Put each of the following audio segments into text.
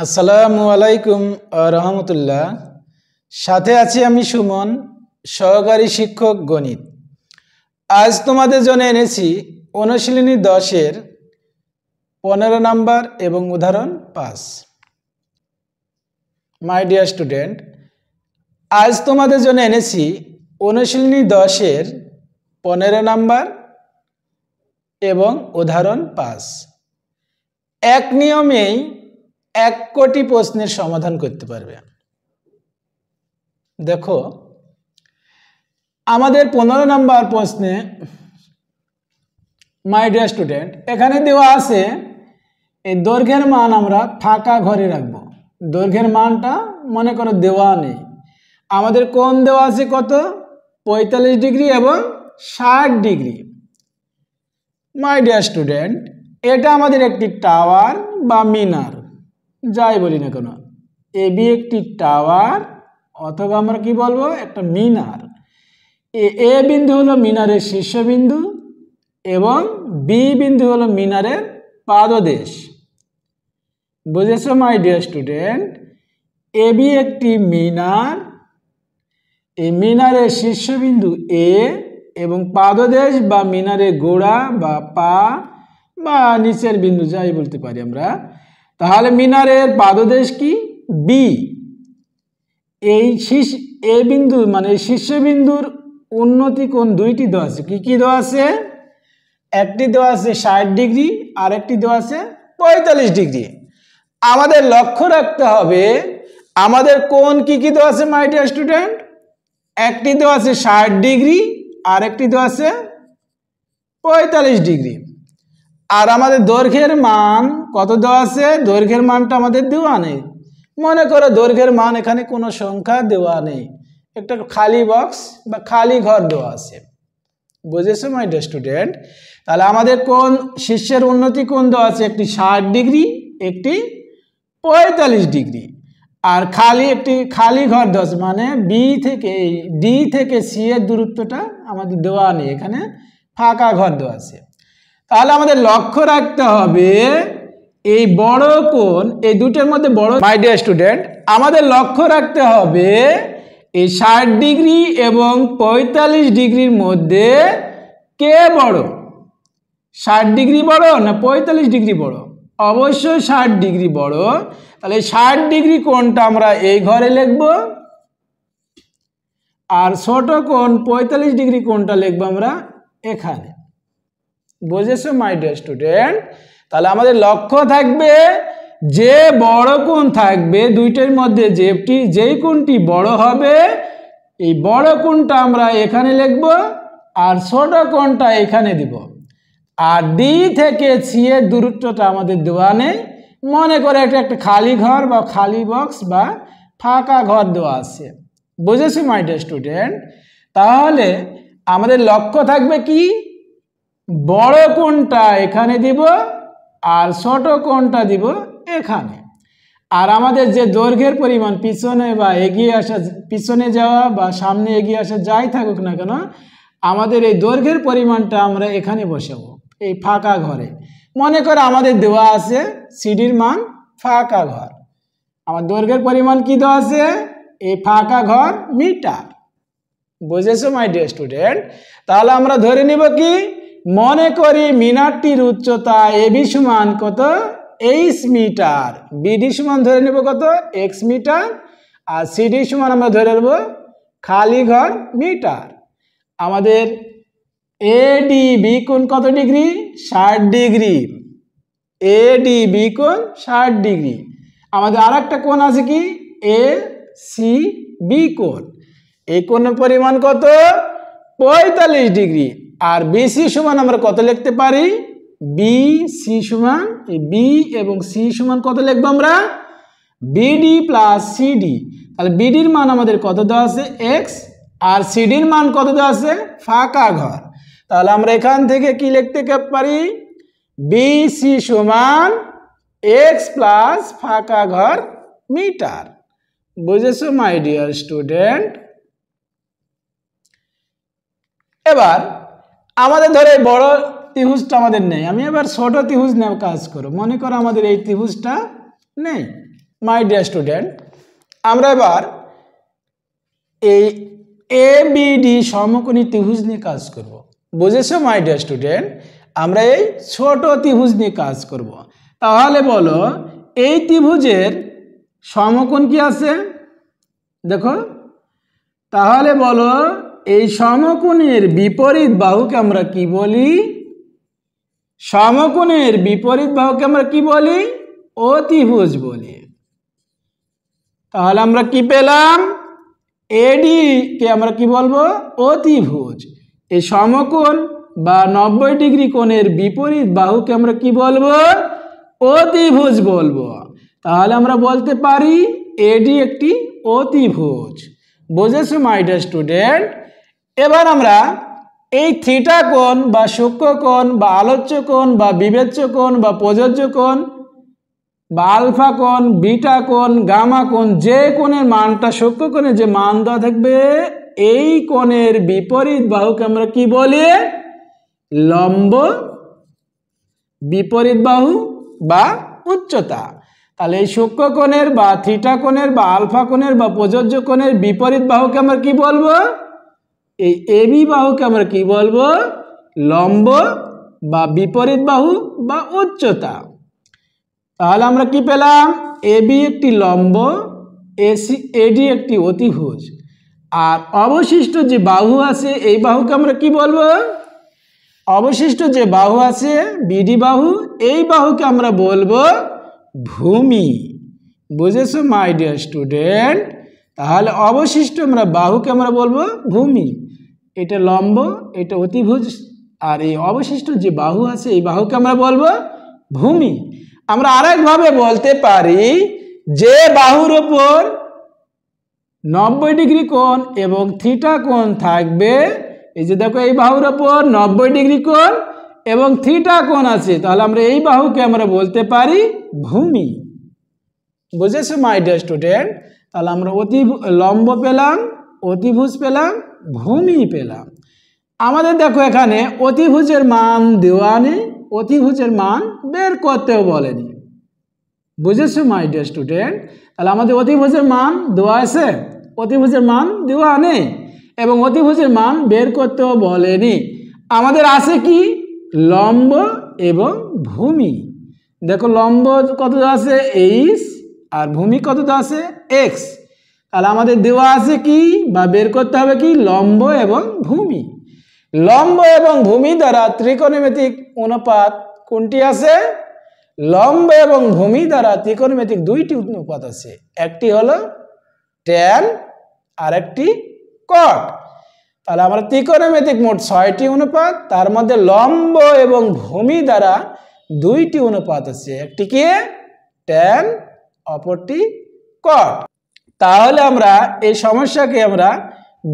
আসসালামু আলাইকুম রহমতুল্লাহ। সাথে আছি আমি সুমন, সহকারী শিক্ষক গণিত। আজ তোমাদের জন্য এনেছি অনুশীলনী 10-এর 15 নাম্বার এবং উদাহরণ 5। মাই ডিয়ার স্টুডেন্ট, আজ তোমাদের জন্য এনেছি অনুশীলনী 10-এর 15 নাম্বার এবং উদাহরণ 5। এক নিয়মেই 1 কোটি প্রশ্নের সমাধান করতে পারবে। দেখো, আমাদের 15 নাম্বার প্রশ্নে মাই ডিয়ার স্টুডেন্ট এখানে দেওয়া আছে এই দৈর্ঘ্যের মান আমরা ফাঁকা ঘরে রাখবো। দৈর্ঘ্যের মানটা মনে করো দেওয়া নেই। আমাদের কোণ দেওয়া আছে কত? 45 ডিগ্রি এবং 60 ডিগ্রি। মাই ডিয়ার স্টুডেন্ট, এটা আমাদের একটি টাওয়ার বা মিনার, যাই বলি না কেন, এবি একটি টাওয়ার অথবা আমরা কি বলবো, একটা মিনার। এ বিন্দু হলো মিনারের শীর্ষবিন্দু এবং বি বিন্দু হলো মিনারের পাদদেশ। বুঝেছো মাই ডিয়ার স্টুডেন্ট? এবি একটি মিনার, এই মিনারের শীর্ষবিন্দু এ এবং পাদদেশ বা মিনারের গোড়া বা পা বা নিচের বিন্দু, যাই বলতে পারি আমরা। তাহলে মিনারের পাদদেশ কি? বি। এই এ বিন্দু মানে শীর্ষবিন্দুর উন্নতি কোণ দুইটি দেওয়া আছে। কি কি দেওয়া আছে? একটি দেওয়া আছে 60 ডিগ্রি আর একটি দেওয়া আছে 45 ডিগ্রি। আমাদের লক্ষ্য রাখতে হবে আমাদের কোণ কি কি দেওয়া আছে মাই ডিয়ার স্টুডেন্ট? একটি দেওয়া আছে 60 ডিগ্রি আর একটি দেওয়া আছে 45 ডিগ্রি। আর আমাদের দৈর্ঘ্যের মান কত দেওয়া আছে? দৈর্ঘ্যের মানটা আমাদের দেওয়া নেই। মনে করো দৈর্ঘ্যের মান এখানে কোনো সংখ্যা দেওয়া নেই, একটা খালি বক্স বা খালি ঘর দেওয়া আছে। বুঝেছো মাই ডিয়ার স্টুডেন্ট? তাহলে আমাদের কোন শীর্ষের উন্নতি কোণ দেওয়া আছে? একটি 60 ডিগ্রি, একটি 45 ডিগ্রি। আর একটি খালি ঘর দেওয়া আছে, মানে ডি থেকে সি এর দূরত্বটা আমাদের দেওয়া নেই, এখানে ফাঁকা ঘর দেওয়া আছে। তাহলে আমাদের লক্ষ্য রাখতে হবে এই বড় কোণ, এই দুটোর মধ্যে বড়, মাই ডিয়ার স্টুডেন্ট আমাদের লক্ষ্য রাখতে হবে এই 60 ডিগ্রি এবং 45 ডিগ্রির মধ্যে কে বড়? 60 ডিগ্রি বড় না 45 ডিগ্রি বড়? অবশ্যই 60 ডিগ্রি বড়। তাহলে 60 ডিগ্রি কোণটা আমরা এই ঘরে লিখব, আর ছোট কোণ 45 ডিগ্রি কোণটা লিখবো আমরা এখানে। বুঝেছো মাই ডিয়ার স্টুডেন্ট? তাহলে আমাদের লক্ষ্য থাকবে যে বড় কোণ থাকবে দুইটার মধ্যে যেই কোণটি বড় হবে এই বড় কোণটা আমরা এখানে লিখব আর ছোট কোণটা এখানে দিব। আর ডি থেকে সি এর দূরত্বটা আমাদের দেওয়া নেই। মনে করে এটা একটা খালি ঘর বা খালি বক্স বা ফাঁকা ঘর দেওয়া আছে। বুঝেছো মাই ডিয়ার স্টুডেন্ট? তাহলে আমাদের লক্ষ্য থাকবে কি? বড় কোণটা এখানে দিব আর ছোট কোণটা দিব এখানে। আর আমাদের যে দৈর্ঘ্যের পরিমাণ পিছনে বা এগিয়ে আসা, পিছনে যাওয়া বা সামনে এগিয়ে আসা, যাই থাকুক না কেন, আমাদের এই দৈর্ঘ্যের পরিমাণটা আমরা এখানে বসাবো এই ফাঁকা ঘরে। মনে করে আমাদের দেওয়া আছে সিডির মান ফাঁকা ঘর, আমার দৈর্ঘ্যের পরিমাণ কি দেওয়া আছে? এই ফাঁকা ঘর মিটার। বুঝেছো মাই ডিয়ার স্টুডেন্ট? তাহলে আমরা ধরে নিব কি? মনে করি মিনারটির উচ্চতা এবি সমান কত? H metre. বিডি সমান ধরে নেব কত? X metre. আর সিডি সমান আমরা ধরে নেব খালি ঘর মিটার। আমাদের এডিবি কোণ কত ডিগ্রি? 60 ডিগ্রি। এডিবি কোণ 60 ডিগ্রি। আমাদের আর একটা কোণ আছে কি? এ সি বি কোণ। এই কোণের পরিমাণ কত? 45 ডিগ্রি। আর বিসি সমান আমরা কত লিখতে পারি? বি সি সমান, এই বি এবং সি সমান কত লিখবো আমরা? BD plus CD. তাহলে বিডির মান আমাদের কত দেওয়া আছে? এক্স। আর সিডির মান কত দেওয়া আছে? ফাঁকা ঘর। তাহলে আমরা এখান থেকে কি লিখতে পারি? বিসি সমান এক্স প্লাস ফাঁকা ঘর মিটার। বুঝেছো মাই ডিয়ার স্টুডেন্ট? এবার আমাদের ধরে বড় ত্রিভুজটা আমাদের নেই, আমি এবার ছোট ত্রিভুজ নেওয়ার কাজ করব। মনে করো আমাদের এই ত্রিভুজটা নেই, মাই ডিয়ার স্টুডেন্ট, আমরা এবার এই এ বি ডি সমকোণী ত্রিভুজ নিয়ে কাজ করব। বুঝেছো মাই ডিয়ার স্টুডেন্ট? আমরা এই ছোট ত্রিভুজ নিয়ে কাজ করব। তাহলে বলো এই ত্রিভুজের সমকোণ কি আছে? দেখো, তাহলে বলো এই সমকোণের বিপরীত বাহুকে আমরা কি বলি? সমকোণের বিপরীত বাহুকে আমরা কি বলি? অতিভুজ বলি। তাহলে আমরা কি পেলাম? এডি কে আমরা কি বলবো? অতিভুজ। এই সমকোণ বা 90 ডিগ্রি কোণের বিপরীত বাহুকে আমরা কি বলবো? অতিভুজ বলবো। তাহলে আমরা বলতে পারি এডি একটি অতিভুজ। বুঝেছো মাই ডিয়ার স্টুডেন্ট? এবার আমরা এই থিটা কোণ বা সূক্ষ্ম কোণ বা আলোচ্য কোণ বা বিবেচ্য কোণ বা প্রযোজ্য কোণ বা আলফা কোণ, বিটা কোণ, গামা কোণ, যে কোণের মানটা সূক্ষ্ম কোণে যে মান দেওয়া থাকবে এই কোণের বিপরীত বাহুকে আমরা কি বলি? লম্ব বিপরীত বাহু বা উচ্চতা। তাহলে এই সূক্ষ্ম কোণের বা থিটা কোণের বা আলফা কোণের বা প্রযোজ্য কোণের বিপরীত বাহুকে আমরা কি বলবো? এই এবি বাহুকে আমরা কি বলবো? লম্ব বা বিপরীত বাহু বা উচ্চতা। তাহলে আমরা কি পেলাম? এবি একটি লম্ব, এডি একটি অতিভুজ। আর অবশিষ্ট যে বাহু আছে এই বাহুকে আমরা কি বলবো? অবশিষ্ট যে বাহু আছে বিডি বাহু, এই বাহুকে আমরা বলবো ভূমি। বুঝেছো মাই ডিয়ার স্টুডেন্ট? তাহলে অবশিষ্ট আমরা বাহুকে আমরা বলবো ভূমি। এটা লম্ব, এটা অতিভুজ, আর এই অবশিষ্ট যে বাহু আছে এই বাহুকে আমরা বলবো ভূমি। আমরা আরেকভাবে বলতে পারি যে বাহুর ওপর 90 ডিগ্রি কোণ এবং থিটা কোণ থাকবে, এই যে দেখো এই বাহুর ওপর 90 ডিগ্রি কোণ এবং থিটা কোণ আছে, তাহলে আমরা এই বাহুকে আমরা বলতে পারি ভূমি। বুঝেছো মাই ডিয়ার স্টুডেন্ট? তাহলে আমরা লম্ব পেলাম, অতিভুজ পেলাম, ভূমি পেলাম। আমাদের দেখো এখানে অতিভুজের মান দেওয়া নেই, অতিভুজের মান বের করতেও বলেনি। বুঝেছো মাই ডিয়ার স্টুডেন্ট? তাহলে আমাদের অতিভুজের মান দেওয়া আছে, অতিভুজের মান দেওয়া নেই এবং অতিভুজের মান বের করতেও বলেনি। আমাদের আছে কি? লম্ব এবং ভূমি। দেখো লম্ব কত আছে? এইচ, আর ভূমি কত আছে? এক্স। তাহলে আমাদের দেওয়া আছে কি বা বের করতে হবে কি? লম্ব এবং ভূমি। লম্ব এবং ভূমি দ্বারা ত্রিকোণমিতিক অনুপাত কোনটি আছে? লম্ব এবং ভূমি দ্বারা ত্রিকোণমিতিক দুইটি অনুপাত আছে, একটি হলো ট্যান আর একটি কট। তাহলে আমরা ত্রিকোণমিতিক মোট 6টি অনুপাত, তার মধ্যে লম্ব এবং ভূমি দ্বারা দুইটি অনুপাত আছে, একটি কি? ট্যান, অপরটি কট। তাহলে আমরা এই সমস্যাকে আমরা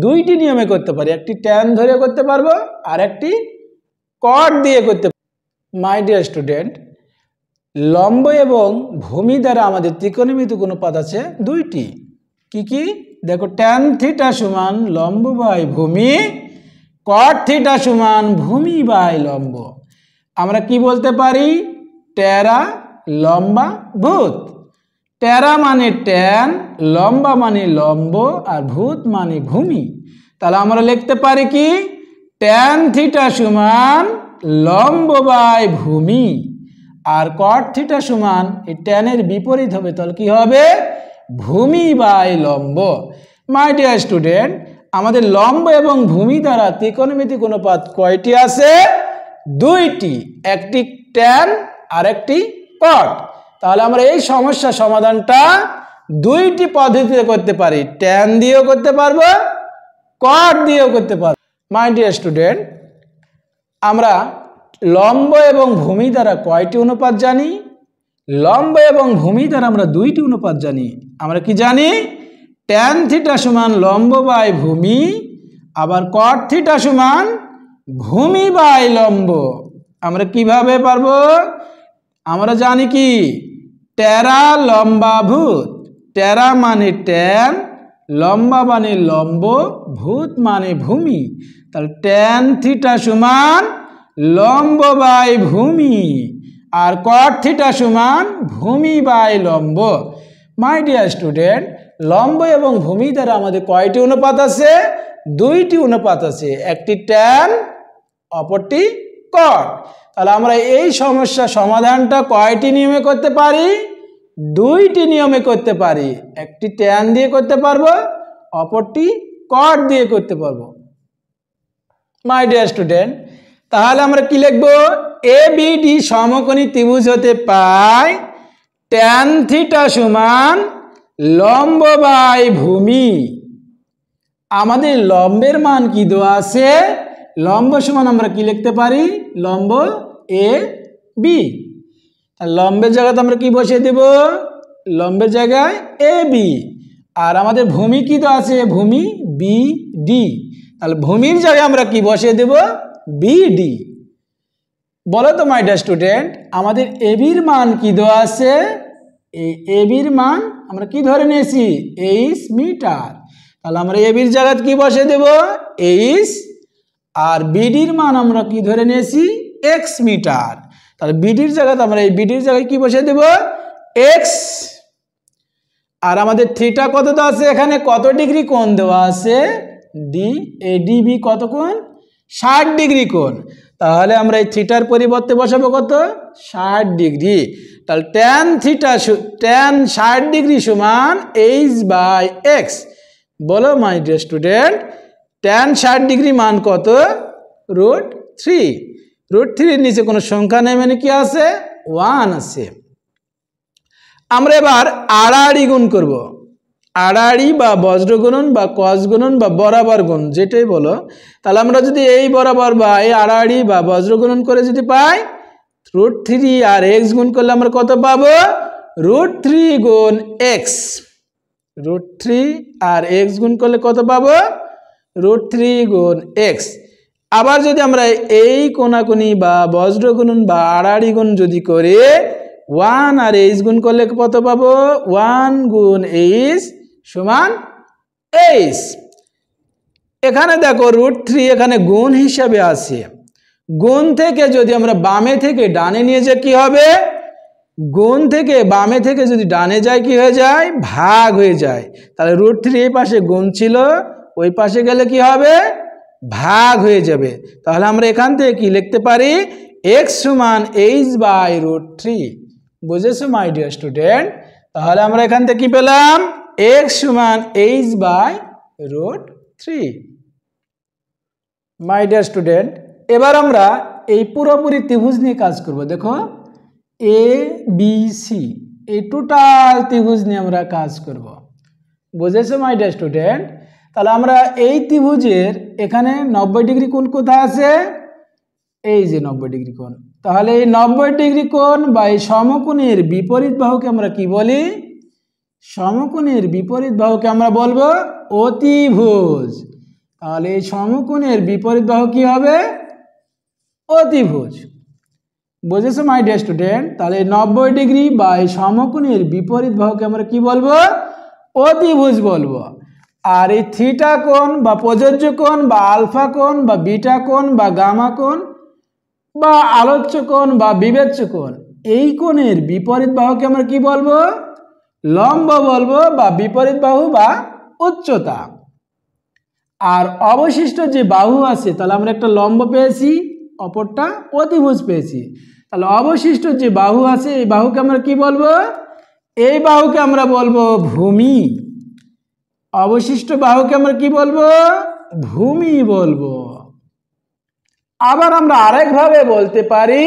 দুইটি নিয়মে করতে পারি, একটি ট্যান ধরে করতে পারবো আর একটি কট দিয়ে করতে পারবো। মাই ডিয়ার স্টুডেন্ট, লম্ব এবং ভূমি দ্বারা আমাদের ত্রিকোণমিতিক অনুপাত আছে দুইটি। কি কি? দেখো, ট্যান থিটা সমান লম্ব বাই ভূমি, কট থিটা সমান ভূমি বাই লম্ব। আমরা কি বলতে পারি? টেরা লম্বা ভূত। টেরা মানে ট্যান, লম্বা মানে লম্ব, আর ভূত মানে ভূমি। তাহলে আমরা লিখতে পারি কি? ট্যান থিটা সমান লম্ব বাই ভূমি, আর কট থিটা সমান এই ট্যানের বিপরীত হবে, তাহলে কি হবে? ভূমি বাই লম্ব। মাই ডিয়ার স্টুডেন্ট, আমাদের লম্ব এবং ভূমি দ্বারা ত্রিকোণমিতিক অনুপাত কয়টি আছে? দুইটি, একটি ট্যান আর একটি কট। তাহলে আমরা এই সমস্যা সমাধানটা দুইটি পদ্ধতিতে করতে পারি, ট্যান দিয়েও করতে পারবো, কট দিয়েও করতে পারবো। মাই ডিয়ার স্টুডেন্ট, আমরা লম্ব এবং ভূমি দ্বারা কয়টি অনুপাত জানি? লম্ব এবং ভূমি দ্বারা আমরা দুইটি অনুপাত জানি। আমরা কি জানি? ট্যান থিটা সমান লম্ব বাই ভূমি, আবার কট থিটা সমান ভূমি বাই লম্ব। আমরা কিভাবে পারবো? আমরা জানি কি? টেরা লম্বা ভূত। টেরা মানে ট্যান, লম্বা মানে লম্ব, ভূত মানে ভূমি। তাহলে ট্যান থিটা সমান লম্ব বাই ভূমি, আর কট থিটা সমান ভূমি বাই লম্ব। মাই ডিয়ার স্টুডেন্ট, লম্ব এবং ভূমি দ্বারা আমাদের কয়টি অনুপাত আছে? দুইটি অনুপাত আছে, একটি ট্যান অপরটি কট। তাহলে আমরা এই সমস্যা সমাধানটা কয়টি নিয়মে করতে পারি? দুইটি নিয়মে করতে পারি, একটি ট্যান দিয়ে করতে পারবো, অপরটি কট দিয়ে করতে পারবো। মাই ডিয়ার স্টুডেন্ট, তাহলে আমরা কি লিখবো? এ বি ডি সমকোণী ত্রিভুজ হতে পাই ট্যান থিটা সমান লম্ব বাই ভূমি। আমাদের লম্বের মান কি দেওয়া আছে? লম্ব সমান আমরা কি লিখতে পারি? লম্ব এ বি। লম্বের জায়গাতে আমরা কি বসিয়ে দেব? লম্বের জায়গায় এ বি। আর আমাদের ভূমি কি দেওয়া আছে? ভূমি বি ডি। তাহলে ভূমির জায়গায় আমরা কি বসিয়ে দেব? B D. বলো তো মাই ডিয়ার স্টুডেন্ট, আমাদের এবির মান কি দেওয়া আছে? এই এবির মান আমরা কি ধরে নিয়েছি? 8 মিটার। তাহলে আমরা এবির জায়গায় কি বসিয়ে দেব? 8। আর বিডির মান আমরা কি ধরে নিয়েছি? X meter. তাহলে বিডির জায়গাতে আমরা এই বিডির জায়গায় কি বসিয়ে দেব? এক্স। আর আমাদের থিটা কত দেওয়া আছে? এখানে কত ডিগ্রি কোণ দেওয়া আছে? ডি এ ডিবি কত কোণ? 60 ডিগ্রি কোণ। তাহলে আমরা এই থিটার পরিবর্তে বসাবো কত? 60 ডিগ্রি। তাহলে ট্যান থিটা ট্যান 60 ডিগ্রি সমান এইচ বাই এক্স। বলো মাই ডিয়ার স্টুডেন্ট, ট্যান 60 ডিগ্রি মান কত? √3। √3 এর নিচে কোনো সংখ্যা নেই মানে কি আছে? 1 আছে। আমরা এবার আড়াআড়ি গুণ করব। আড়াআড়ি বা বজ্র গুণন বা কস গুণন বা বরাবর গুণ যেটাই বলো। তাহলে আমরা যদি এই বরাবর বা এই আড়াআড়ি বা বজ্র গুণন করে যদি পাই √3 আর এক্স গুণ করলে আমরা কত পাবো? √3 গুণ এক্স। √3 আর এক্স গুণ করলে কত পাবো? √3 গুণ এক্স। আবার যদি আমরা এই কোণাকুণি বা বজ্র গুণন বা আড়াআড়ি গুণ যদি করি 1 আর এইচ গুণ করলে কত পাবো? 1 গুণ এইচ সমান এইচ। এখানে দেখো √3 এখানে গুণ হিসাবে আছে। গুণ থেকে যদি আমরা বামে থেকে ডানে নিয়ে যাই কি হবে? গুণ থেকে বামে থেকে যদি ডানে যায় কি হয়ে যায়? ভাগ হয়ে যায়। তাহলে √3 এই পাশে গুণ ছিল, ওই পাশে গেলে কি হবে? ভাগ হয়ে যাবে। তাহলে আমরা এখান থেকে কি লিখতে পারি? x সমান এইচ বাই √3। বুঝেছো মাই ডিয়ার স্টুডেন্ট? তাহলে আমরা এখান থেকে কি পেলাম? x সমান h by √3। My dear student, এবার আমরা এই পুরোপুরি ত্রিভুজ নিয়ে কাজ করব। দেখো এ বি সি এই টোটাল ত্রিভুজ নিয়ে আমরা কাজ করব। বুঝেছো মাই ডিয়ার স্টুডেন্ট? তাহলে আমরা এই ত্রিভুজের এখানে 90 ডিগ্রি কোণ কোথায় আছে? এই যে 90 ডিগ্রি কোণ। তাহলে এই 90 ডিগ্রি কোণ বা এই সমকোণের বিপরীত বাহুকে আমরা কি বলি? সমকোণের বিপরীত বাহুকে আমরা বলবো অতিভুজ। তাহলে এই সমকোণের বিপরীত বাহু কি হবে? অতিভুজ। বুঝেছো মাই ডিয়ার স্টুডেন্ট? তাহলে 90 ডিগ্রি বা এই সমকোণের বিপরীত বাহুকে আমরা কি বলবো? অতিভুজ বলবো। আর এই থিটা কোণ বা প্রযোজ্য কোণ বা আলফা কোণ বা বিটা কোণ বা গামা কোণ বা আলোচ্য কোণ বা বিবেচ্য কোণ, এই কোণের বিপরীত বাহুকে আমরা কি বলবো? লম্ব বলবো বা বিপরীত বাহু বা উচ্চতা। আর অবশিষ্ট যে বাহু আছে তাহলে আমরা একটা লম্ব পেয়েছি, অপরটা অতিভুজ পেয়েছি। তাহলে অবশিষ্ট যে বাহু আছে এই বাহুকে আমরা কি বলবো? এই বাহুকে আমরা বলবো ভূমি। অবশিষ্ট বাহুকে আমরা কি বলবো? ভূমি বলবো। আবার আমরা আরেকভাবে বলতে পারি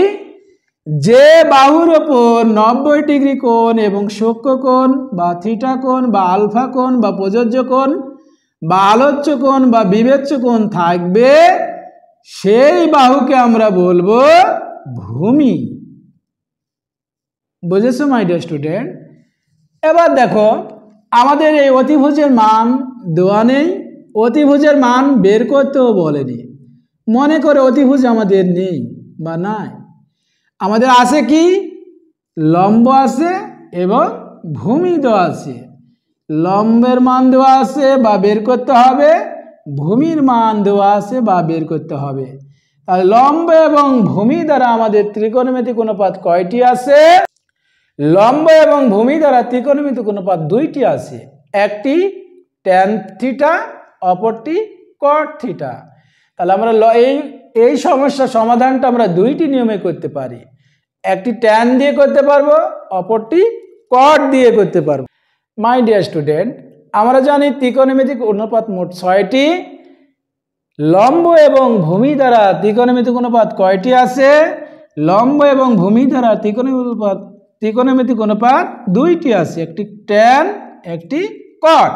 যে বাহুর ওপর 90 ডিগ্রি কোণ এবং সূক্ষ্ম কোণ বা থিটা কোণ বা আলফা কোণ বা প্রযোজ্য কোণ বা আলোচ্য কোণ বা বিবেচ্য কোণ থাকবে সেই বাহুকে আমরা বলবো ভূমি। বুঝেছো মাই ডিয়ার স্টুডেন্ট? এবার দেখো আমাদের এই অতিভুজের মান দেওয়া নেই, অতিভুজের মান বের করতেও বলেনি। মনে করে অতিভুজ আমাদের নেই বা নাই, আমাদের আছে কি? লম্ব আছে এবং ভূমি দেওয়া আছে। লম্বের মান দেওয়া আছে বা বের করতে হবে, ভূমির মান দেওয়া আছে বা বের করতে হবে। তাহলে লম্ব এবং ভূমি দ্বারা আমাদের ত্রিকোণমিতিক অনুপাত কয়টি আছে? লম্ব এবং ভূমি দ্বারা ত্রিকোণমিতিক অনুপাত দুইটি আছে, একটি ট্যান থিটা, অপরটি কট থিটা। তাহলে আমরা এই সমস্যার সমাধানটা আমরা দুইটি নিয়মে করতে পারি, একটি ট্যান দিয়ে করতে পারবো, অপরটি কট দিয়ে করতে পারবো। মাই ডিয়ার স্টুডেন্ট, আমরা জানি ত্রিকোণমিতিক অনুপাত মোট 6টি। লম্ব এবং ভূমি দ্বারা ত্রিকোণমিতিক অনুপাত কয়টি আছে? লম্ব এবং ভূমি দ্বারা ত্রিকোণমিতিক অনুপাত দুইটি আছে, একটি ট্যান, একটি কট।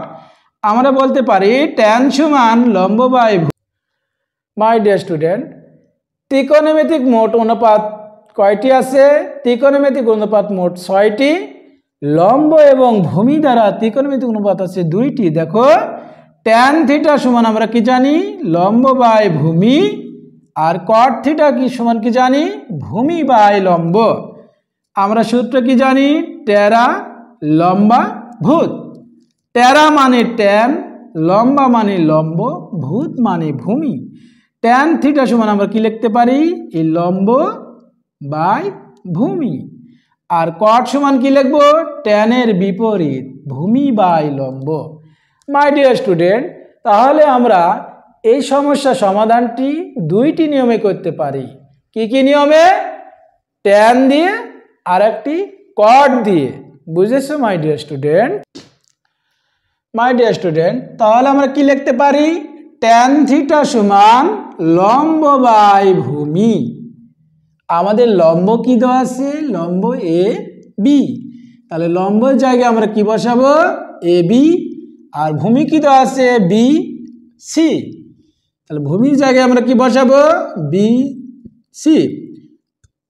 আমরা বলতে পারি ট্যান সমান লম্ব বাই ভূমি। মাই ডিয়ার স্টুডেন্ট, ত্রিকোণমিতিক মোট অনুপাত কয়টি আছে? ত্রিকোণমিতিক অনুপাত মোট 6টি। লম্ব এবং ভূমি দ্বারা ত্রিকোণমিতিক অনুপাত আছে দুইটি। দেখো, ট্যান থিটা সমান আমরা কি জানি? লম্ব বাই ভূমি। আর কট থিটা কি সমান কি জানি? ভূমি বাই লম্ব। আমরা সূত্র কি জানি? টেরা লম্বা ভূত। টেরা মানে ট্যান, লম্বা মানে লম্ব, ভূত মানে ভূমি। ট্যান থিটা সমান আমরা কি লিখতে পারি? এই লম্ব বাই ভূমি। আর কট সমান কি লিখবো? ট্যানের বিপরীত, ভূমি বাই লম্ব। মাই ডিয়ার স্টুডেন্ট, তাহলে আমরা এই সমস্যা সমাধানটি দুইটি নিয়মে করতে পারি। কি কি নিয়মে? ট্যান দিয়ে আর একটি কট দিয়ে। বুঝেছো মাই ডিয়ার স্টুডেন্ট? মাই ডিয়ার স্টুডেন্ট, তাহলে আমরা কি লিখতে পারি? ট্যান থিটা সমান লম্ব বাই ভূমি। আমাদের লম্ব কি দেওয়া আছে? লম্ব এ বি। তাহলে লম্বের জায়গায় আমরা কি বসাবো? A B. আর ভূমি কি দেওয়া আছে? B C. তাহলে ভূমির জায়গায় আমরা কি বসাবো? B C.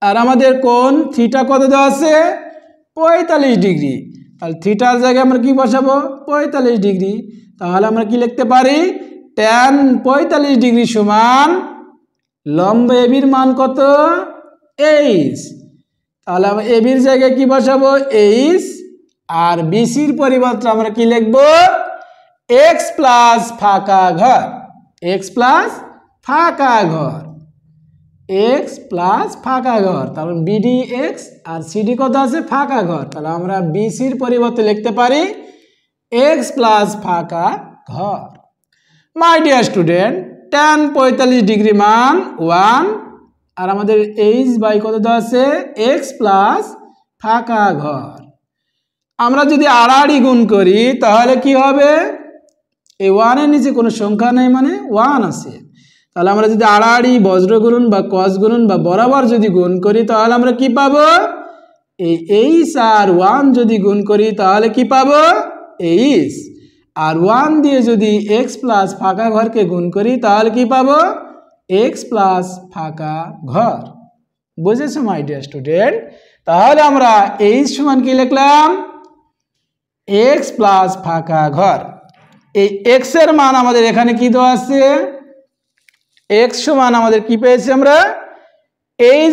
আর আমাদের কোণ থিটা কত দেওয়া আছে? 45 ডিগ্রি। তাহলে থিটার জায়গায় আমরা কি বসাবো? 45 ডিগ্রি। তাহলে আমরা কি লিখতে পারি? ট্যান 45 ডিগ্রি সমান লম্ব এবির মান কত? 8। তাহলে আমরা এবির জায়গায় কি বসাবো? 8। আর বিসির পরিবর্তে আমরা কি লিখবো? x প্লাস ফাঁকা ঘর। x প্লাস ফাঁকা ঘর। x প্লাস ফাঁকা ঘর। তাহলে বিডি এক্স আর সিডি কত আছে? ফাঁকা ঘর। তাহলে আমরা বিসির পরিবর্তে লিখতে পারি x প্লাস ফাঁকা ঘর। মাই ডিয়ার স্টুডেন্ট, ট্যান 45 ডিগ্রি মান 1। আর আমাদের এইচ বাই কত দেওয়া আছে? x প্লাস ফাঁকা ঘর। আমরা যদি আড়াআড়ি গুণ করি তাহলে কি হবে? এই 1 এর নিচে কোনো সংখ্যা নেই, মানে 1 আছে। তাহলে আমরা যদি আড়াআড়ি বজ্র গুণন বা কস গুণন বা বরাবর যদি গুণ করি তাহলে আমরা কি পাবো? এই এইচ আর 1 যদি গুণ করি তাহলে কি পাবো? এইচ। আর 1 দিয়ে যদি x প্লাস ফাঁকা ঘরকে গুণ করি তাহলে কি পাবো? x প্লাস ফাঁকা ঘর। বুঝেছো মাই ডিয়ার স্টুডেন্ট? তাহলে আমরা এইচ সমান কি লিখলাম? x প্লাস ফাঁকা ঘর। এই x এর মান আমাদের এখানে কি দেওয়া আছে? x সমান আমাদের কি পেয়েছি আমরা?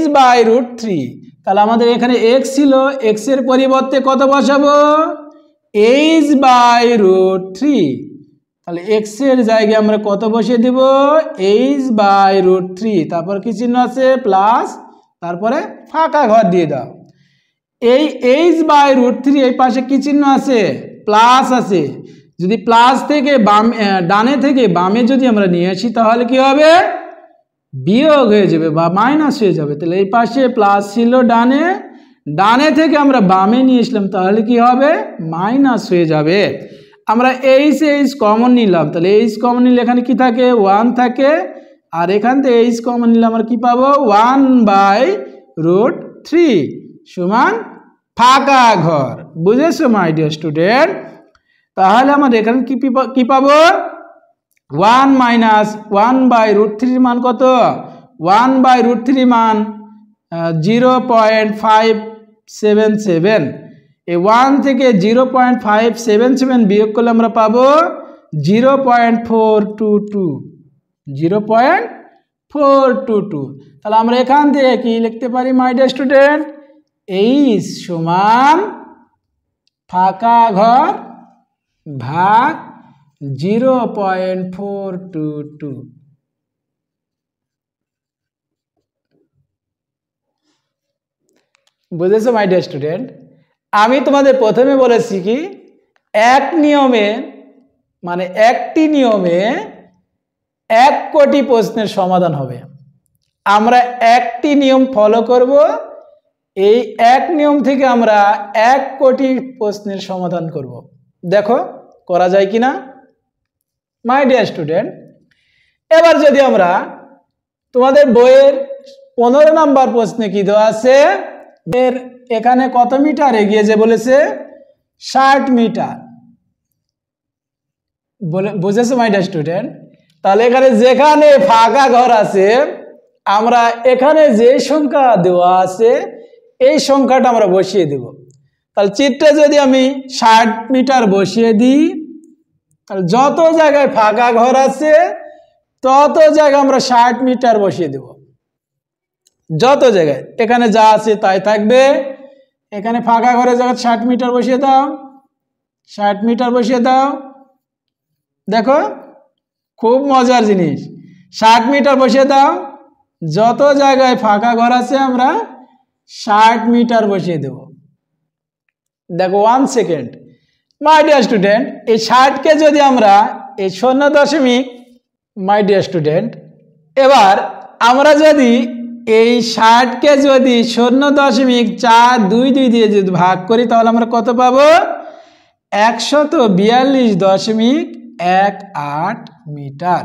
h/√3। তাহলে আমাদের এখানে x ছিল, x এর পরিবর্তে কত বসাবো? h/√3। তাহলে x এর জায়গায় আমরা কত বসিয়ে দেব? h/√3। তারপর কি চিহ্ন আছে? প্লাস, তারপরে ফাঁকা ঘর দিয়ে দাও। এই h/√3 এই পাশে কি চিহ্ন আছে? প্লাস আছে। যদি প্লাস থেকে ডানে থেকে বামে যদি আমরা নিয়ে আসি তাহলে কি হবে? বিয়োগ হয়ে যাবে বা মাইনাস হয়ে যাবে। তাহলে এই পাশে প্লাস ছিল ডানে, ডানে থেকে আমরা বামে নিয়ে আসলাম তাহলে কি হবে? মাইনাস হয়ে যাবে। আমরা এইচ কমন নিলাম, তাহলে এইচ কমন নিলে এখানে কি থাকে? 1 থাকে। আর এখান থেকে এইচ কমন নিলে আমরা কি পাবো? 1/√3 সমান ফাঁকা ঘর। বুঝেছো মাই ডিয়ার স্টুডেন্ট? তাহলে আমাদের এখানে কি পাবো? 1 মাইনাস 1/√3 মান কত? 1/√3 মান 0.577। এই 1 থেকে 0.577 বিয়োগ করলে আমরা পাবো 0.422। 0.422। তাহলে আমরা এখান থেকে কি লিখতে পারি মাই ডিয়ার স্টুডেন্ট? এইচ সমান ফাঁকা ঘর ভাগ 0.422। বুঝেছো মাই ডিয়ার স্টুডেন্ট? আমি তোমাদের প্রথমে বলেছি কি এক নিয়মে মানে একটি নিয়মে 1 কোটি প্রশ্নের সমাধান হবে। আমরা একটি নিয়ম ফলো করব, এই এক নিয়ম থেকে আমরা 1 কোটি প্রশ্নের সমাধান করব। দেখো করা যায় কিনা মাই ডিয়ার স্টুডেন্ট। এবার যদি আমরা তোমাদের বইয়ের 15 নম্বর প্রশ্নে কি দেওয়া আছে, এর এখানে কত মিটার এগিয়ে যে বলেছে 60 মিটার বলে, বুঝেছো মাই ডিয়ার স্টুডেন্ট? তাহলে এখানে যেখানে ফাঁকা ঘর আছে আমরা এখানে যে সংখ্যা দেওয়া আছে এই সংখ্যাটা আমরা বসিয়ে দেব। তাহলে চিত্রে যদি আমি 60 মিটার বসিয়ে দিই, তাহলে যত জায়গায় ফাঁকা ঘর আছে তত জায়গায় আমরা 60 মিটার বসিয়ে দেব। যত জায়গায় এখানে যা আছে তাই থাকবে। এখানে ফাঁকা ঘরের জায়গায় 60 মিটার বসিয়ে দাও, 60 মিটার বসিয়ে দাও। দেখো খুব মজার জিনিস, 60 মিটার বসিয়ে দাও। যত জায়গায় ফাঁকা ঘর আছে আমরা 60 মিটার বসিয়ে দেব। দেখো 1 সেকেন্ড মাই ডিয়ার স্টুডেন্ট, এই 60কে যদি আমরা এই 0., মাই ডিয়ার স্টুডেন্ট এবার আমরা যদি এই 60কে যদি 0.422 দিয়ে যদি ভাগ করি তাহলে আমরা কত পাবো? 142.18 মিটার।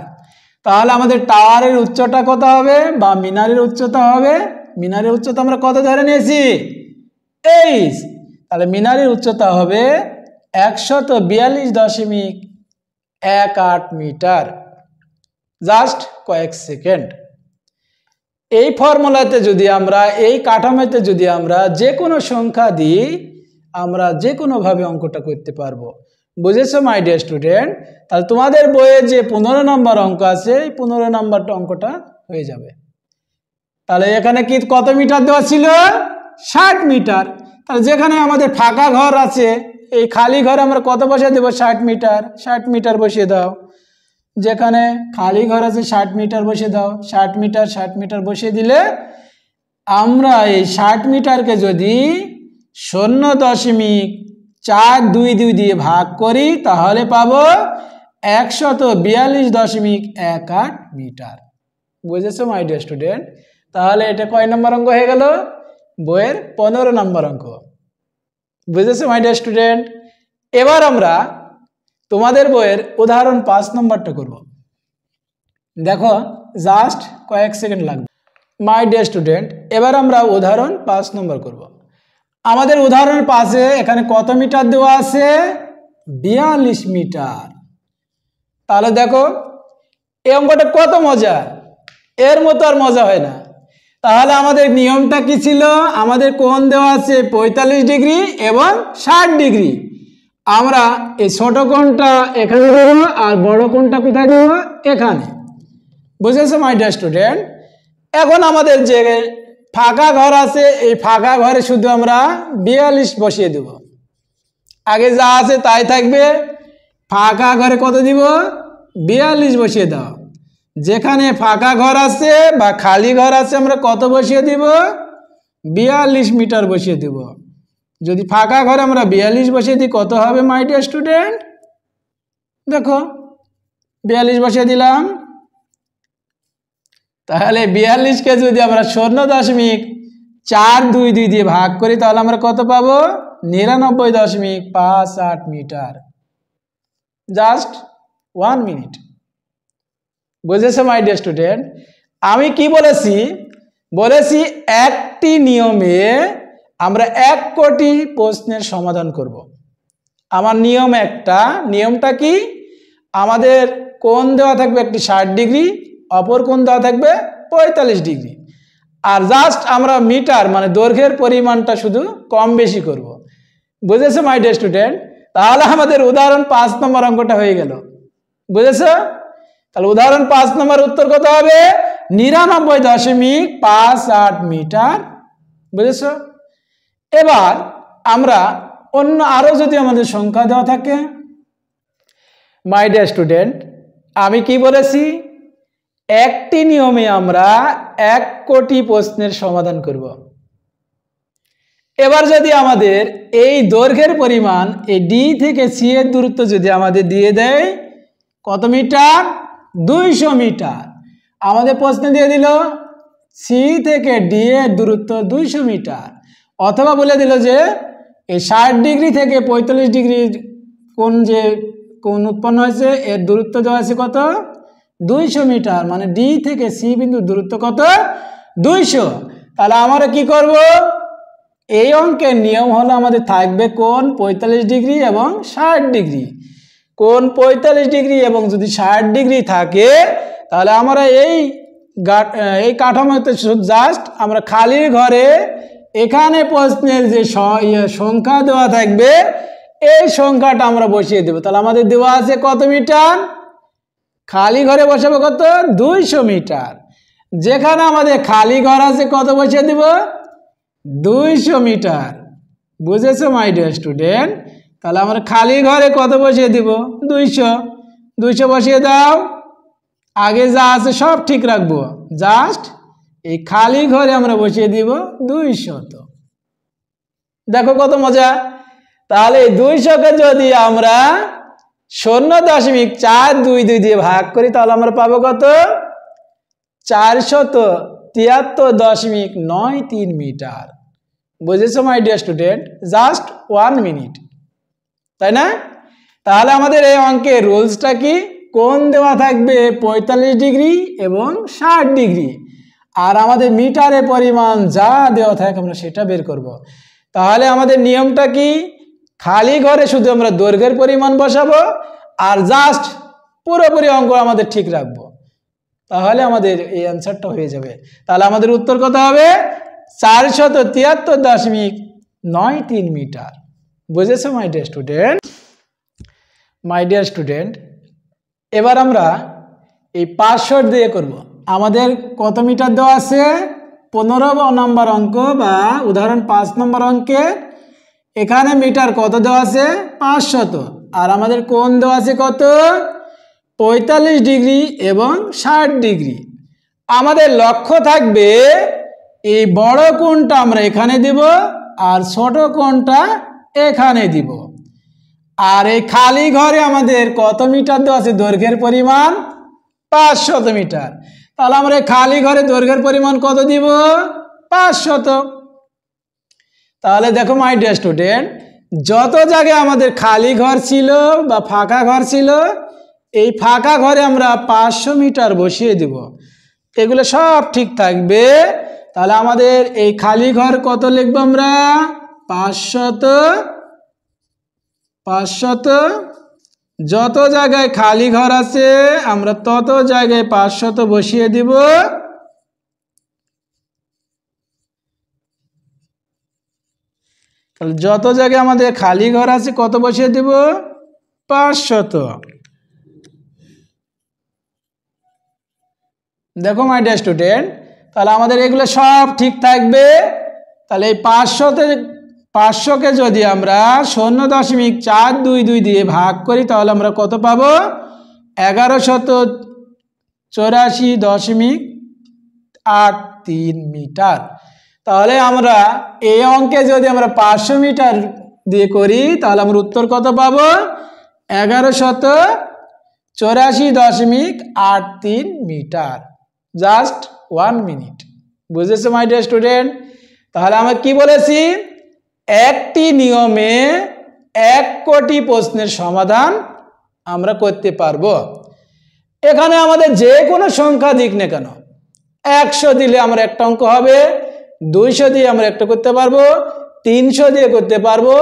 তাহলে আমাদের টাওয়ারের উচ্চতা কত হবে বা মিনারের উচ্চতা হবে? মিনারের উচ্চতা আমরা কত ধরে নিয়েছি? 23। তাহলে মিনারের উচ্চতা হবে 142.18 মিটার। জাস্ট কয়েক সেকেন্ড। এই ফর্মুলাতে যদি আমরা এই কাঠামোতে যদি আমরা যে কোনো সংখ্যা দিই আমরা যে কোনোভাবে অঙ্কটা করতে পারবো। বুঝেছো মাই ডিয়ার স্টুডেন্ট? তাহলে তোমাদের বইয়ে যে 15 নম্বর অঙ্ক আছে এই 15 নম্বরটা অঙ্কটা হয়ে যাবে। তাহলে এখানে কি কত মিটার দেওয়া ছিল? 60 মিটার। তাহলে যেখানে আমাদের ফাঁকা ঘর আছে এই খালি ঘরে আমরা কত বসিয়ে দেবো? 60 মিটার। 60 মিটার বসিয়ে দাও। যেখানে খালি ঘর আছে 60 মিটার বসিয়ে দাও। 60 মিটার 60 মিটার বসিয়ে দিলে আমরা এই 60 মিটারকে যদি 0.422 দিয়ে ভাগ করি তাহলে পাবো 142.18 মিটার। বুঝেছো মাই ডিয়ার স্টুডেন্ট? তাহলে এটা কয় নম্বর অঙ্ক হয়ে গেল? বইয়ের 15 নম্বর অঙ্ক। বুঝেছো মাই ডিয়ার স্টুডেন্ট? এবার আমরা তোমাদের বইয়ের উদাহরণ 5 নম্বরটা করব। দেখো জাস্ট কয়েক সেকেন্ড লাগবে মাই ডিয়ার স্টুডেন্ট। এবার আমরা উদাহরণ 5 নম্বর করব। আমাদের উদাহরণ 5-এ এখানে কত মিটার দেওয়া আছে? 42 মিটার। তাহলে দেখো এই অঙ্কটা কত মজা, এর মতো আর মজা হয় না। তাহলে আমাদের নিয়মটা কি ছিল? আমাদের কোণ দেওয়া আছে 45 ডিগ্রি এবং 60 ডিগ্রি। আমরা এই ছোট কোণটা এখানে দেবো আর বড় কোণটা কোথায় দেবো? এখানে। বুঝেছো মাই ডিয়ার স্টুডেন্ট? এখন আমাদের যে ফাঁকা ঘর আছে এই ফাঁকা ঘরে শুধু আমরা 42 বসিয়ে দেব। আগে যা আছে তাই থাকবে। ফাঁকা ঘরে কত দিব? 42 বসিয়ে দাও। যেখানে ফাঁকা ঘর আছে বা খালি ঘর আছে আমরা কত বসিয়ে দিব? 42 মিটার বসিয়ে দেব। যদি ফাঁকা ঘরে আমরা 42 বসিয়ে দিই কত হবে মাই ডিয়ার স্টুডেন্ট? দেখো 42 বসিয়ে দিলাম। তাহলে 42কে যদি আমরা 0.422 দিয়ে ভাগ করি তাহলে আমরা কত পাবো? 99.58 মিটার। Just 1 minute. বুঝেছো মাই ডিয়ার স্টুডেন্ট? আমি কি বলেছি? বলেছি একটি নিয়মে আমরা 1 কোটি প্রশ্নের সমাধান করব। আমার নিয়ম একটা। নিয়মটা কি? আমাদের কোণ দেওয়া থাকবে একটি 60 ডিগ্রি, অপর কোণ দেওয়া থাকবে 45 ডিগ্রি। আর জাস্ট আমরা মিটার মানে দৈর্ঘ্যের পরিমাণটা শুধু কম বেশি করব। বুঝেছো মাই ডিয়ার স্টুডেন্ট? তাহলে আমাদের উদাহরণ 5 নম্বর অঙ্কটা হয়ে গেল। বুঝেছো? তাহলে উদাহরণ 5 নম্বর উত্তর কত হবে? 99.58 মিটার। বুঝেছো? এবার আমরা অন্য আরো যদি আমাদের সংখ্যা দেওয়া থাকে মাই ডিয়ার স্টুডেন্ট, আমি কি বলেছি? একটি নিয়মে আমরা 1 কোটি প্রশ্নের সমাধান করব। এবার যদি আমাদের এই দৈর্ঘ্যের পরিমাণ এই ডি থেকে সি এর দূরত্ব যদি আমাদের দিয়ে দেয় কত মিটার, 200 মিটার। আমাদের প্রশ্নে দিয়ে দিল সি থেকে ডি এর দূরত্ব 200 মিটার, অথবা বলে দিল যে এই 60 ডিগ্রি থেকে 45 ডিগ্রি কোণ উৎপন্ন হয়েছে এর দূরত্ব দেওয়া আছে কত, 200 মিটার, মানে ডি থেকে সি বিন্দুর দূরত্ব কত, 200। তাহলে আমরা কি করব, এই অঙ্কের নিয়ম হলো আমাদের থাকবে কোণ 45 ডিগ্রি এবং 60 ডিগ্রি। কোণ 45 ডিগ্রি এবং যদি 60 ডিগ্রি থাকে তাহলে আমরা এই কাঠামোতে জাস্ট আমরা খালি ঘরে এখানে প্রশ্নের যে সংখ্যা দেওয়া থাকবে এই সংখ্যাটা আমরা বসিয়ে দেব। তাহলে আমাদের দেওয়া আছে কত মিটার, খালি ঘরে বসাবো কত, 200 মিটার। যেখানে আমাদের খালি ঘর আছে কত বসিয়ে দেব, 200 মিটার। বুঝেছো মাই ডিয়ার স্টুডেন্ট? তাহলে আমরা খালি ঘরে কত বসিয়ে দিব, 200 বসিয়ে দাও। আগে যা আছে সব ঠিক রাখবো, জাস্ট এই খালি ঘরে আমরা বসিয়ে দিব 200। দেখো কত মজা। তাহলে এই 200কে যদি আমরা 0.422 দিয়ে ভাগ করি তাহলে আমরা পাবো কত, 473.93 মিটার। বুঝেছো মাই ডিয়ার স্টুডেন্ট? জাস্ট 1 মিনিট, তাই না? তাহলে আমাদের এই অঙ্কের রুলসটা কি, কোণ দেওয়া থাকবে 45 ডিগ্রি এবং 60 ডিগ্রি, আর আমাদের মিটারের পরিমাণ যা দেওয়া থাকে আমরা সেটা বের করব। তাহলে আমাদের নিয়মটা কি, খালি ঘরে শুধু আমরা দৈর্ঘ্যের পরিমাণ বসাবো আর জাস্ট পুরোপুরি অঙ্ক আমাদের ঠিক রাখবো, তাহলে আমাদের এই অ্যান্সারটা হয়ে যাবে। তাহলে আমাদের উত্তর কত হবে, 473.93 মিটার। বুঝেছো মাই ডিয়ার স্টুডেন্ট? মাই ডিয়ার স্টুডেন্ট, এবার আমরা এই 500 দিয়ে করব। আমাদের কত মিটার দেওয়া আছে, 15 নম্বর অঙ্ক বা উদাহরণ 5 নম্বর অঙ্কে এখানে মিটার কত দেওয়া আছে, 500, আর আমাদের কোণ দেওয়া আছে কত, 45 ডিগ্রি এবং 60 ডিগ্রি। আমাদের লক্ষ্য থাকবে এই বড় কোণটা আমরা এখানে দিব আর ছোট কোণটা এখানে দিব। আর এই খালি ঘরে আমাদের কত মিটার দেওয়া আছে, দৈর্ঘ্যের পরিমাণ 500 মিটার। তাহলে আমরা এই খালি ঘরে দৈর্ঘ্যের পরিমাণ কত দিব, 500। তাহলে দেখো মাই ডিয়ার স্টুডেন্ট, যত জায়গায় আমাদের খালি ঘর ছিল বা ফাঁকা ঘর ছিল এই ফাঁকা ঘরে আমরা 500 মিটার বসিয়ে দিব, এগুলো সব ঠিক থাকবে। তাহলে আমাদের এই খালি ঘর কত লিখবো আমরা, 500। যত জায়গায় খালি ঘর আছে আমরা তত জায়গায় 500 বসিয়ে দিব। তাহলে যত জায়গায় আমাদের খালি ঘর আছে কত বসিয়ে দিব, 500। দেখো মাই ডিয়ার স্টুডেন্ট, তাহলে আমাদের এগুলো সব ঠিক থাকবে। তাহলে এই 500কে যদি আমরা 0.422 দিয়ে ভাগ করি তাহলে আমরা কত পাবো, 1184.83 মিটার। তাহলে আমরা এই অঙ্কে যদি আমরা 500 মিটার দিয়ে করি তাহলে আমরা উত্তর কত পাবো, 1184.83 মিটার। Just 1 minute. বুঝেছো মাই ডিয়ার স্টুডেন্ট? তাহলে আমরা কি বলেছি, একটি নিয়মে 1 কোটি প্রশ্নের সমাধান আমরা করতে পারবো। এখানে আমাদের যে কোনো সংখ্যা দিক না কেন, 100 দিলে আমরা একটা অঙ্ক হবে, 200 দিয়ে আমরা একটা করতে পারবো, 300 দিয়ে করতে পারবো,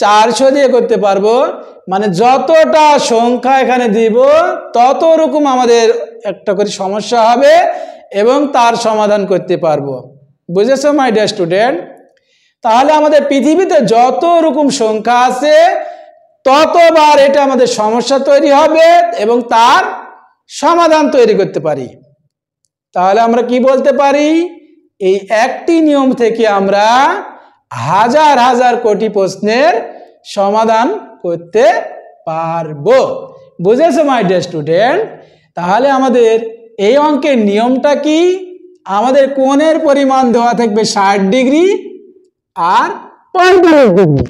400 দিয়ে করতে পারবো, মানে যতটা সংখ্যা এখানে দিব তত রকম আমাদের একটা করে সমস্যা হবে এবং তার সমাধান করতে পারবো। বুঝেছো মাই ডিয়ার স্টুডেন্ট? তাহলে আমাদের পৃথিবীতে যত রকম সংখ্যা আছে ততবার এটা আমাদের সমস্যা তৈরি হবে এবং তার সমাধান তৈরি করতে পারি। তাহলে আমরা কি বলতে পারি, এই একটি নিয়ম থেকে আমরা হাজার হাজার কোটি প্রশ্নের সমাধান করতে পারবো। বুঝেছো মাই ডিয়ার স্টুডেন্ট? তাহলে আমাদের এই অঙ্কের নিয়মটা কি, আমাদের কোণের পরিমাণ দেওয়া থাকবে 60 ডিগ্রি আর 45 ডিগ্রি।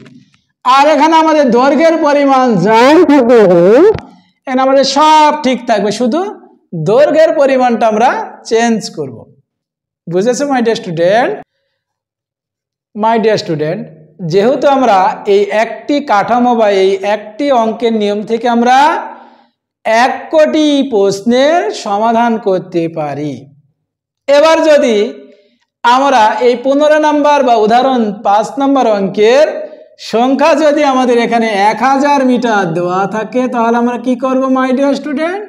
আর এখানে আমাদের দৈর্ঘ্যের পরিমাণ যাই থাকবে এখানে আমাদের সব ঠিক থাকবে, শুধু দৈর্ঘ্যের পরিমাণটা আমরা চেঞ্জ করব। বুঝেছো মাই ডিয়ার স্টুডেন্ট? মাই ডিয়ার স্টুডেন্ট, যেহেতু আমরা এই একটি কাঠামো বা এই একটি অঙ্কের নিয়ম থেকে আমরা 1 কোটি প্রশ্নের সমাধান করতে পারি। এবার যদি আমরা এই 15 নম্বর বা উদাহরণ 5 নম্বর অঙ্কের সংখ্যা যদি আমাদের এখানে 1000 মিটার দেওয়া থাকে, তাহলে আমরা কি করব মাই ডিয়ার স্টুডেন্ট?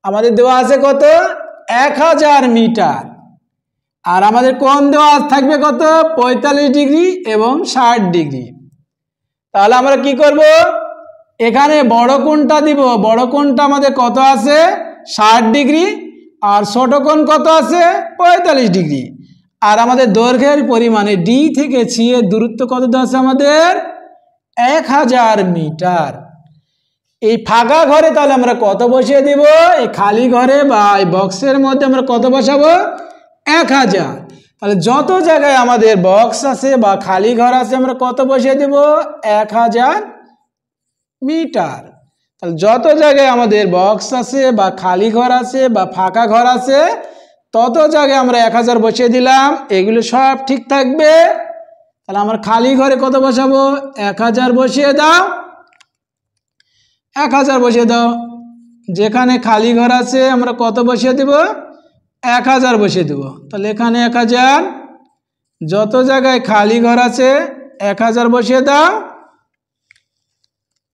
আমাদের দেওয়া আছে কত? 1000 মিটার। আর আমাদের কোণ দেওয়া থাকবে কত? 45 ডিগ্রি এবং 60 ডিগ্রি। তাহলে আমরা কি করব? এখানে বড় কোণটা দিব। বড় কোণটা আমাদের কত আছে? 60 ডিগ্রি। আর ছোট কোণ কত আছে? 45 ডিগ্রি। আর আমাদের দৈর্ঘ্যের পরিমাণে ডি থেকে সি এর দূরত্ব কত আছে আমাদের? 1000 মিটার। এই ফাঁকা ঘরে তাহলে আমরা কত বসিয়ে দিব? এই খালি ঘরে বা এই বক্সের মধ্যে আমরা কত বসাবো? 1000। তাহলে যত জায়গায় আমাদের বক্স আছে বা খালি ঘর আছে আমরা কত বসিয়ে দেব? 1000 মিটার। তাহলে যত জায়গায় আমাদের বক্স আছে বা খালি ঘর আছে বা ফাঁকা ঘর আছে তত জায়গায় আমরা 1000 বসিয়ে দিলাম, এগুলো সব ঠিক থাকবে। তাহলে আমরা খালি ঘরে কত বসাবো? 1000 বসিয়ে দাও। 1000 বসিয়ে দাও। যেখানে খালি ঘর আছে আমরা কত বসিয়ে দেব? 1000 বসিয়ে দেব। তাহলে এখানে 1000, যত জায়গায় খালি ঘর আছে 1000 বসিয়ে দাও।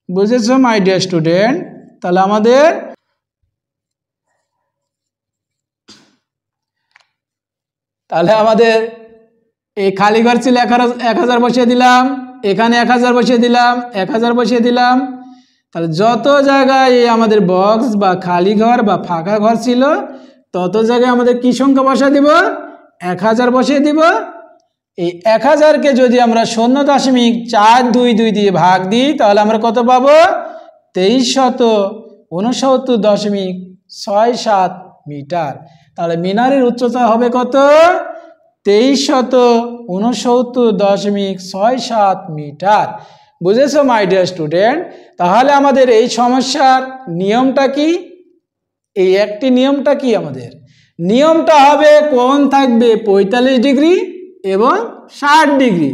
বুঝেছো মাই ডিয়ার স্টুডেন্ট? তাহলে আমাদের এই খালি ঘর ছিল 1000 বসিয়ে দিলাম, এখানে 1000 বসিয়ে দিলাম, 1000 বসিয়ে দিলাম। তাহলে যত জায়গায় আমাদের বক্স বা খালি ঘর বা ফাঁকা ঘর ছিল তত জায়গায় আমাদের কি সংখ্যা বসিয়ে দিব? 1000 বসিয়ে দিব। এই 1000কে যদি আমরা 0.422 দিয়ে ভাগ দিই তাহলে আমরা কত পাবো? 2369.67 মিটার। তাহলে মিনারের উচ্চতা হবে কত? 2369.67 মিটার। বুঝেছো মাই ডিয়ার স্টুডেন্ট? তাহলে আমাদের এই সমস্যার নিয়মটা কি? এই একটি নিয়মটা কি? আমাদের নিয়মটা হবে কোণ থাকবে 45 ডিগ্রি এবং 60 ডিগ্রি।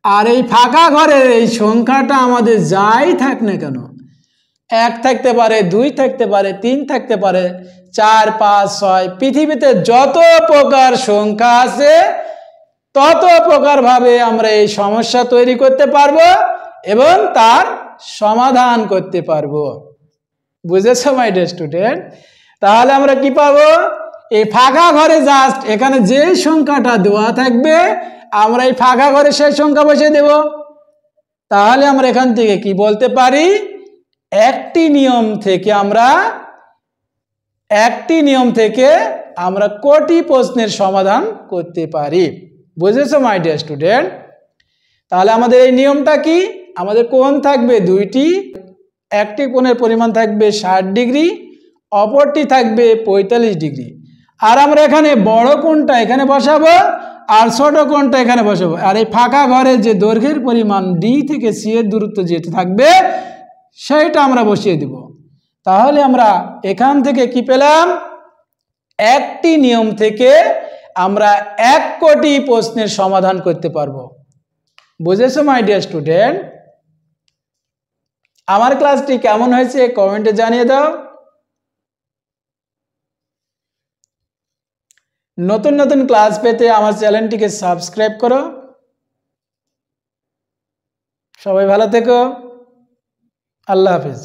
আর এই ফাঁকা ঘরের এই সংখ্যাটা আমাদের যাই থাক না কেন, 1 থাকতে পারে, 2 থাকতে পারে, 3 থাকতে পারে, 4, 5, 6, পৃথিবীতে যত প্রকার সংখ্যা আছে তত প্রকার ভাবে আমরা এই সমস্যা তৈরি করতে পারবো এবং তার সমাধান করতে পারবো। বুঝেছো মাই ডিয়ার স্টুডেন্ট? তাহলে আমরা কি পাবো? এই ফাঁকা ঘরে জাস্ট এখানে যে সংখ্যাটা দেওয়া থাকবে আমরা এই ফাঁকা ঘরে সেই সংখ্যা বসিয়ে দেব। তাহলে আমরা এখান থেকে কি বলতে পারি? একটি নিয়ম থেকে আমরা কোটি প্রশ্নের সমাধান করতে পারি। বুঝেছো মাই ডিয়ার স্টুডেন্ট? তাহলে আমাদের এই নিয়মটা কি? আমাদের কোণ থাকবে দুইটি, একটি কোণের পরিমাণ থাকবে 60 ডিগ্রি, অপরটি থাকবে 45 ডিগ্রি। আর আমরা এখানে বড় কোণটা এখানে বসাবো আর ছোট কোণটা এখানে বসাবো। আর এই ফাঁকা ঘরে যে দৈর্ঘ্যের পরিমাণ ডি থেকে সি এর দূরত্ব যেটা থাকবে সেইটা আমরা বসিয়ে দিব। তাহলে আমরা এখান থেকে কি পেলাম? একটি নিয়ম থেকে আমরা 1 কোটি প্রশ্নের সমাধান করতে পারবো। বুঝেছো মাই ডিয়ার স্টুডেন্ট? আমার ক্লাসটি কেমন হয়েছে কমেন্টে জানিয়ে দাও। নতুন নতুন ক্লাস পেতে আমার চ্যানেলটিকে সাবস্ক্রাইব করো। সবাই ভালো থেকো। আল্লাহ হাফেজ।